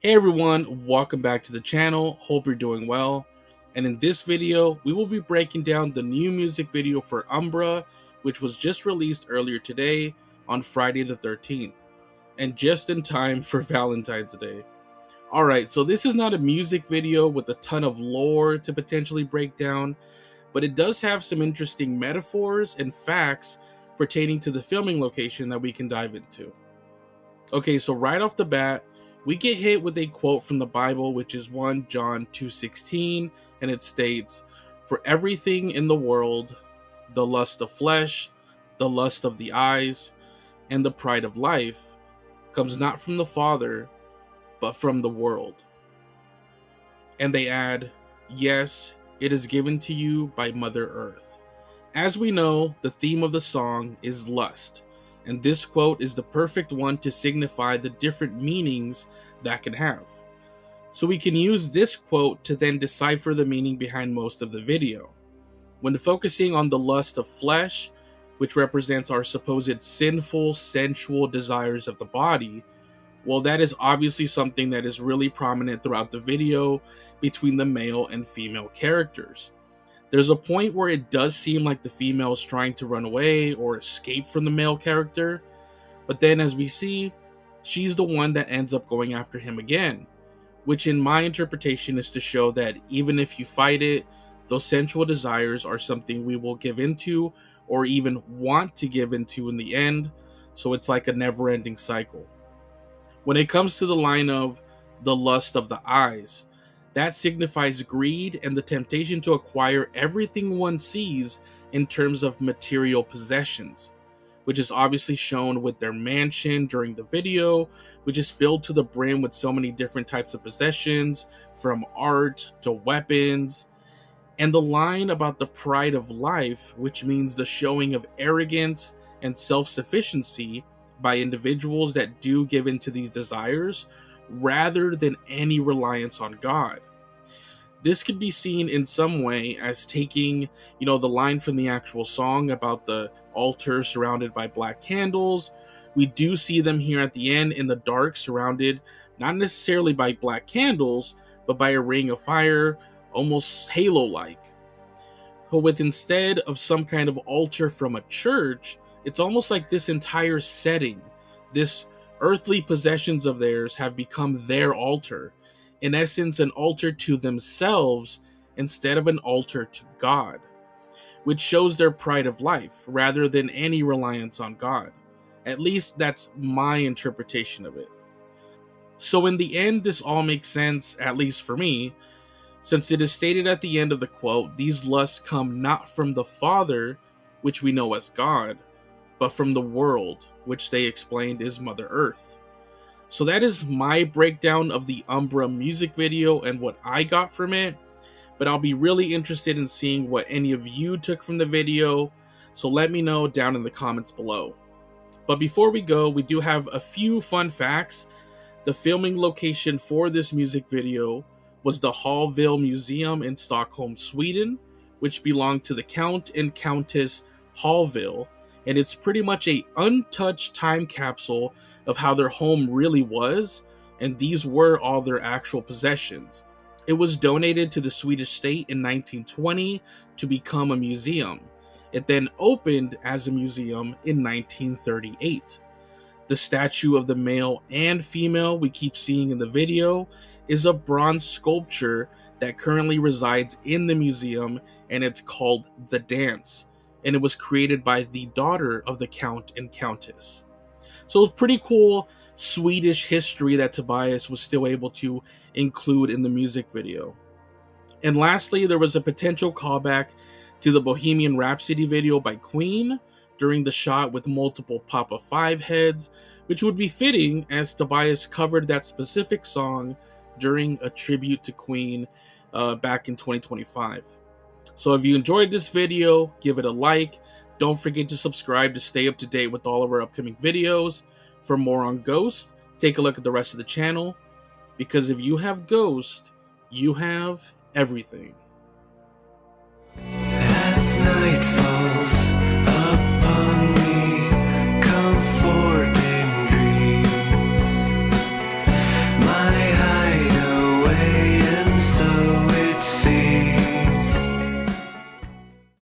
Hey everyone, welcome back to the channel. Hope you're doing well. And in this video, we will be breaking down the new music video for Umbra, which was just released earlier today on Friday the 13th, and just in time for Valentine's Day. Alright, so this is not a music video with a ton of lore to potentially break down, but it does have some interesting metaphors and facts pertaining to the filming location that we can dive into. Okay, so right off the bat, we get hit with a quote from the Bible, which is 1 John 2:16, and it states, "For everything in the world, the lust of flesh, the lust of the eyes, and the pride of life, comes not from the Father, but from the world." And they add, "Yes, it is given to you by Mother Earth." As we know, the theme of the song is lust, and this quote is the perfect one to signify the different meanings that can have. So we can use this quote to then decipher the meaning behind most of the video. When focusing on the lust of flesh, which represents our supposed sinful, sensual desires of the body, well, that is obviously something that is really prominent throughout the video between the male and female characters. There's a point where it does seem like the female is trying to run away or escape from the male character, but then as we see, she's the one that ends up going after him again, which in my interpretation is to show that even if you fight it, those sensual desires are something we will give into or even want to give into in the end, so it's like a never-ending cycle. When it comes to the line of the lust of the eyes, that signifies greed and the temptation to acquire everything one sees in terms of material possessions, which is obviously shown with their mansion during the video, which is filled to the brim with so many different types of possessions, from art to weapons. And the line about the pride of life, which means the showing of arrogance and self-sufficiency by individuals that do give into these desires, rather than any reliance on God. This could be seen in some way as taking, the line from the actual song about the altar surrounded by black candles. We do see them here at the end in the dark, surrounded not necessarily by black candles, but by a ring of fire, almost halo-like. But with instead of some kind of altar from a church, it's almost like this entire setting, this earthly possessions of theirs have become their altar. In essence, an altar to themselves instead of an altar to God, which shows their pride of life rather than any reliance on God. At least that's my interpretation of it. So in the end, this all makes sense, at least for me, since it is stated at the end of the quote, "These lusts come not from the Father, which we know as God, but from the world," which they explained is Mother Earth. So that is my breakdown of the Umbra music video and what I got from it, but I'll be really interested in seeing what any of you took from the video, so let me know down in the comments below. But before we go, we do have a few fun facts. The filming location for this music video was the Hallville Museum in Stockholm, Sweden, which belonged to the Count and Countess Hallville, and it's pretty much a untouched time capsule of how their home really was, and these were all their actual possessions. It was donated to the Swedish state in 1920 to become a museum. It then opened as a museum in 1938. The statue of the male and female we keep seeing in the video is a bronze sculpture that currently resides in the museum, and it's called The Dance, and it was created by the daughter of the Count and Countess. So it's pretty cool Swedish history that Tobias was still able to include in the music video. And lastly, there was a potential callback to the Bohemian Rhapsody video by Queen during the shot with multiple Papa 5 heads, which would be fitting as Tobias covered that specific song during a tribute to Queen back in 2025. So if you enjoyed this video, give it a like. Don't forget to subscribe to stay up to date with all of our upcoming videos. For more on Ghost, take a look at the rest of the channel, because if you have Ghost, you have everything. Last night